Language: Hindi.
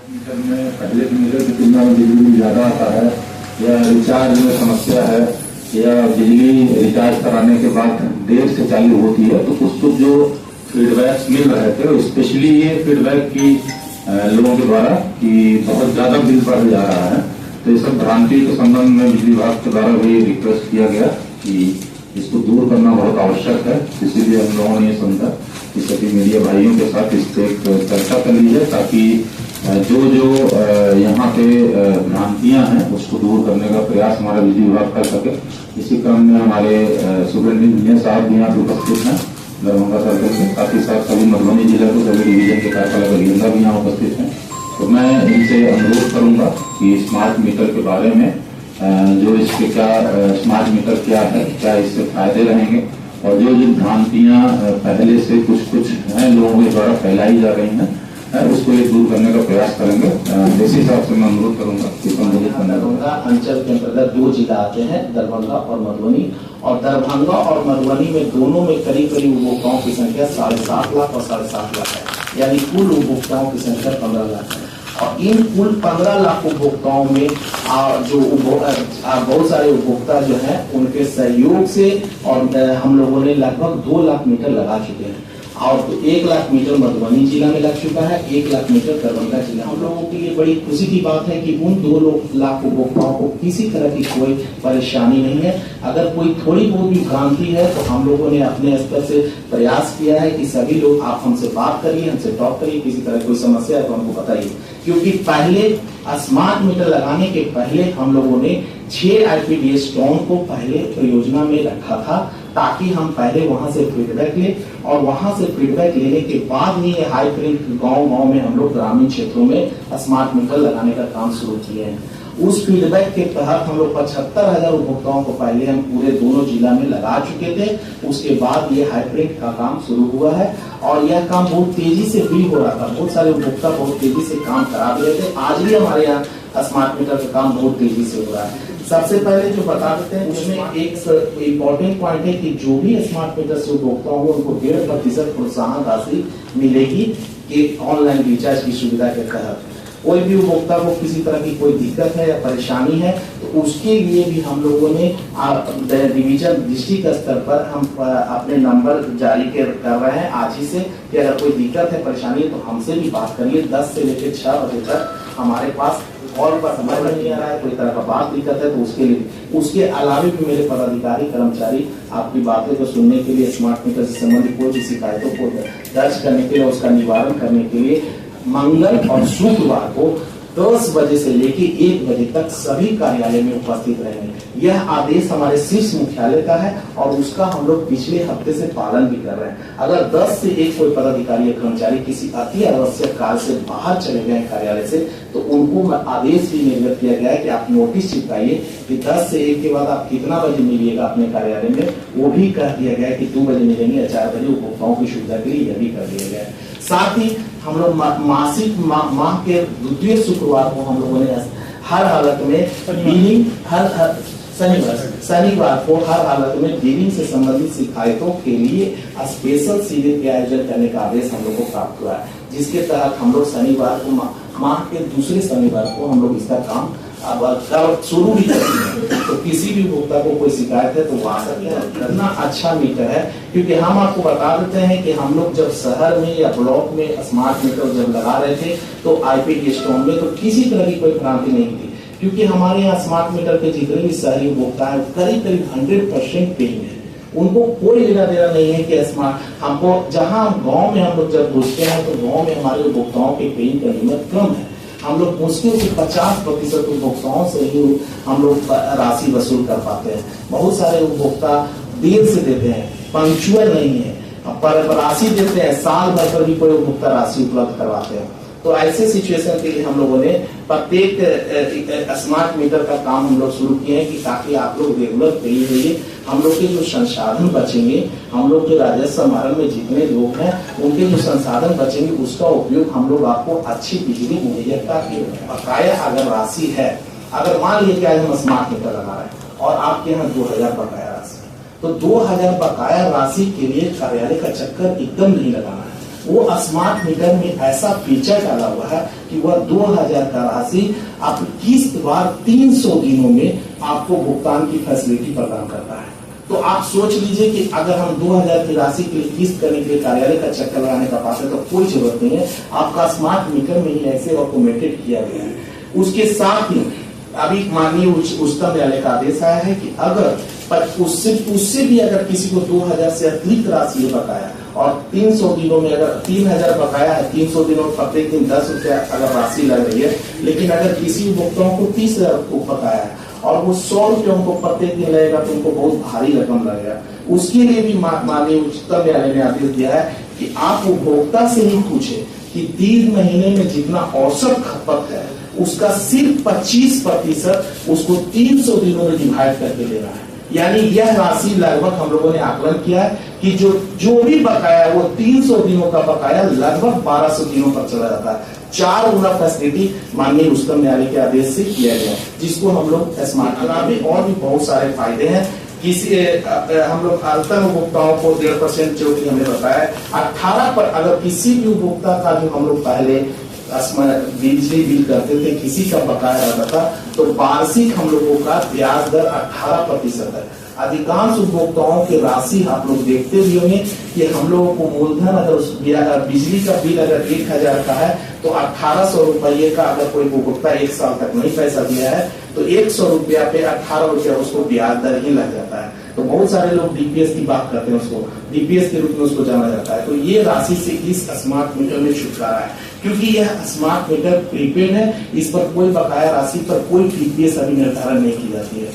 मीटर में पहले के मीटर की तुलना में बिजली ज्यादा आता है या रिचार्ज में समस्या है या बिजली रिचार्ज कराने के बाद देर से चालू होती है, तो कुछ जो फीडबैक्स मिल रहे थे, स्पेशली ये फीडबैक की लोगों के द्वारा कि बहुत ज्यादा बिल बढ़ जा रहा है। तो ये सब भ्रांति के संबंध में बिजली विभाग के द्वारा भी रिक्वेस्ट किया गया कि इसको दूर करना बहुत आवश्यक है। इसीलिए हम लोगों ने ये समझा कि सभी मीडिया भाइयों के साथ इस पर चर्चा कर ली जाए ताकि जो यहाँ पे भ्रांतियां हैं उसको दूर करने का प्रयास हमारा बिजली विभाग कर सके। इसी क्रम में हमारे सुपरिटेंडेंट साहब भी यहाँ पे उपस्थित हैं दरभंगा सर्कल के, साथ ही साथ सभी मधुबनी जिले के सभी डिवीजन के कार्यपालक अभियंता भी यहाँ उपस्थित हैं। तो मैं इनसे अनुरोध करूंगा कि स्मार्ट मीटर के बारे में जो इसके क्या स्मार्ट मीटर क्या है, क्या इससे फायदे रहेंगे और जो भ्रांतियां पहले से कुछ हैं लोगों के द्वारा फैलाई जा रही हैं उसको ये दूर करने का प्रयास करेंगे। इसी हिसाब से मैं अनुरोध करूंगा कि संबोधित करना। दरभंगा अंचल के अंतर्गत 2 जिला आते हैं, दरभंगा और मधुबनी, और दरभंगा और मधुबनी में दोनों में करीब करीब उपभोक्ताओं की संख्या 7.5 लाख और 7.5 लाख है, यानी कुल उपभोक्ताओं की संख्या 15 लाख है। और इन कुल 15 लाख उपभोक्ताओं में जो बहुत सारे उपभोक्ता जो हैं उनके सहयोग से और हम लोगों ने लगभग 2 लाख मीटर लगा चुके हैं और 1 लाख मीटर मधुबनी जिला में लग चुका है, 1 लाख मीटर दरभंगा जिला। हम लोगों के लिए बड़ी खुशी की बात है कि उन 2 लाख उपभोक्ताओं को किसी तरह की कोई परेशानी नहीं है। अगर कोई थोड़ी बहुत भी भ्रांति है तो हम लोगों ने अपने स्तर से प्रयास किया है कि सभी लोग आप हमसे बात करिए, हमसे टॉक करिए, किसी तरह कोई समस्या है तो हमको बताइए। क्योंकि पहले स्मार्ट मीटर लगाने के पहले हम लोगों ने 6 IPDS टाउन को पहले परियोजना में रखा था ताकि हम पहले वहां से फीडबैक ले और वहां से फीडबैक लेने के बाद ही हाई फ्रीक्वेंसी गांव में हम लोग ग्रामीण क्षेत्रों में स्मार्ट मीटर लगाने का काम शुरू किए हैं। उस फीडबैक के तहत हम लोग 75,000 उपभोक्ताओं को पहले हम पूरे दोनों जिला में लगा चुके थे। उसके बाद ये हाइब्रिड का काम शुरू हुआ है और यह काम बहुत तेजी से भी हो रहा था। बहुत सारे उपभोक्ता बहुत तेजी से काम करा रहे थे। आज भी हमारे यहाँ स्मार्ट मीटर का काम बहुत तेजी से हो रहा है। सबसे पहले जो बता देते हैं उसमें एक इम्पोर्टेंट पॉइंट है कि जो भी स्मार्ट मीटर से उपभोक्ता होंगे उनको 1.5% प्रोत्साहन राशि मिलेगी कि ऑनलाइन रिचार्ज की सुविधा के तहत। कोई भी उपभोक्ता को किसी तरह की कोई दिक्कत है या परेशानी है तो उसके लिए भी हम लोगों ने डिवीजन डिस्ट्रिक्ट स्तर पर हम अपने नंबर जारी कर रहे हैं आज ही से कि अगर कोई दिक्कत है परेशानी है तो हमसे भी बात करिए। 10 से लेकर 6 बजे तक हमारे पास कॉल पर समय नहीं आ रहा है, कोई तरह का बात दिक्कत है तो उसके लिए उसके अलावा भी मेरे पदाधिकारी कर्मचारी आपकी बातें को सुनने के लिए, स्मार्ट मीटर से संबंधित कोई भी शिकायतों को दर्ज करने के लिए, उसका निवारण करने के लिए मंगल और शुक्रवार को 10 बजे से लेके 1 बजे तक सभी कार्यालय में उपस्थित रहेंगे। यह आदेश हमारे शीर्ष मुख्यालय का है और उसका हम लोग पिछले हफ्ते से पालन भी कर रहे हैं। अगर 10 से 1 कोई पदाधिकारी या कर्मचारी किसी अति आवश्यक कार्य से बाहर चले गए कार्यालय से तो उनको आदेश भी निर्गत किया गया है कि आप नोटिस चिपकाइए कि 10 से 1 के बाद आप कितना बजे मिलिएगा अपने कार्यालय में, वो भी कह दिया गया है कि 2 बजे मिलेंगे या 4 बजे उपभोक्ताओं की सुविधा के लिए यह भी कर दिया गया है। साथ ही हम लोग मासिक माह के 2वें शुक्रवार को हम लोगों ने हर हालत में बिलिंग शनिवार को हर हालत में बिलिंग से संबंधित शिकायतों के लिए स्पेशल शिविर के आयोजन करने का आदेश हम लोग को प्राप्त हुआ है, जिसके तहत हम लोग शनिवार को माह के 2 शनिवार को हम लोग इसका काम अब शुरू भी करते हैं। तो किसी भी उपभोक्ता को कोई शिकायत है तो वो आ सकते हैं। कितना अच्छा मीटर है, क्योंकि हम आपको बता देते हैं कि हम लोग जब शहर में या ब्लॉक में स्मार्ट मीटर जब लगा रहे थे तो IPDS टाउन में तो किसी तरह की कोई भ्रांति नहीं थी, क्योंकि हमारे यहाँ स्मार्ट मीटर के जितने भी शहरी उपभोक्ता है करीब 100% पेइंग है। उनको कोई लेना देना नहीं है कि स्मार्ट हमको जहाँ गाँव में हम लोग जब घुसते हैं तो गाँव में हमारे उपभोक्ताओं के पेइंग का कीमत कम है। हम लोग मुश्किल से 50% उपभोक्ताओं से ही हम लोग राशि वसूल कर पाते हैं। बहुत सारे उपभोक्ता देर से देते हैं, पंक्चुअल नहीं है, पर राशि देते हैं, साल भर पर भी कोई उपभोक्ता राशि उपलब्ध करवाते हैं। तो ऐसे सिचुएशन के लिए हम लोगों ने प्रत्येक स्मार्ट मीटर का काम हम लोग शुरू किए हैं कि ताकि आप लोग रेगुलर पे रहिए। हम लोग के जो संसाधन बचेंगे, हम लोग जो राजस्व समारोह में जितने लोग हैं उनके जो संसाधन बचेंगे उसका उपयोग हम लोग आपको अच्छी बिजली मुहैया करके बकाया अगर राशि है, अगर मान लीजिए कि हम स्मार्ट मीटर लगा रहे हैं और आपके यहाँ 2000 बकाया राशि, तो 2000 बकाया राशि के लिए कार्यालय का चक्कर एकदम नहीं लगाना है। वो स्मार्ट मीटर में ऐसा फीचर डाला हुआ है कि वह 2000 का राशि आप किस्त बार 300 दिनों में आपको भुगतान की फैसिलिटी प्रदान करता है। तो आप सोच लीजिए कि अगर हम 2000 की राशि के लिए किस्त करने के लिए कार्यालय का चक्कर लगाने का पास है तो कोई जरूरत नहीं है, आपका स्मार्ट मीटर में ही ऐसे ऑटोमेटेड किया गया है। उसके साथ ही अभी माननीय उच्चतम न्यायालय का आदेश आया है कि अगर उससे भी अगर किसी को 2000 से अतिरिक्त राशि बकाया और 300 दिनों में अगर 3000 बकाया है, 300 दिनों में प्रत्येक दिन 10 रुपया अगर राशि लग रही है, लेकिन अगर किसी उपभोक्ताओं को 30,000 को बकाया है और वो 100 रुपये उनको प्रत्येक दिन लगेगा तो उनको बहुत भारी रकम लगेगा। उसके लिए भी माननीय उच्चतम न्यायालय ने आदेश दिया है कि आप उपभोक्ता से ही पूछे कि 3 महीने में जितना औसत खपत है उसका सिर्फ 25% उसको 300 दिनों में डिवाइड करके लेना है। यानी यह राशि लगभग हम लोगों ने आकलन किया है कि जो भी बकाया है वो 300 दिनों का बकाया लगभग 1200 दिनों पर चला जाता है। 4 गुना फैसिलिटी माननीय उच्चतम न्यायालय के आदेश से किया गया, जिसको हम लोग स्मार्ट में और भी बहुत सारे फायदे हैं। किसी हम लोग अंतर उपभोक्ताओं को 1.5% जो कि हमने बताया, 18 पर अगर किसी भी उपभोक्ता का जो हम लोग पहले बिजली बिल करते थे किसी का बकाया रहता था तो वार्षिक हम लोगों का ब्याज दर 18% है। अधिकांश उपभोक्ताओं की राशि आप लोग देखते भी होंगे कि हम लोगों को मूलधन अगर बिजली का बिल अगर 1000 का है तो 1800 रुपये का अगर कोई उपभोक्ता 1 साल तक नहीं पैसा दिया है तो 100 रुपया पे 18 रुपया उसको ब्याज दर ही लग जाता है। तो बहुत सारे लोग डीपीएस की बात करते हैं, उसको डीपीएस के रूप में उसको जाना जाता है। तो ये राशि से इस स्मार्ट मीटर में छुटकारा है, क्योंकि यह स्मार्ट मीटर प्रीपेड है, इस पर कोई बकाया राशि पर कोई डीपीएस अभी निर्धारण नहीं की जाती है।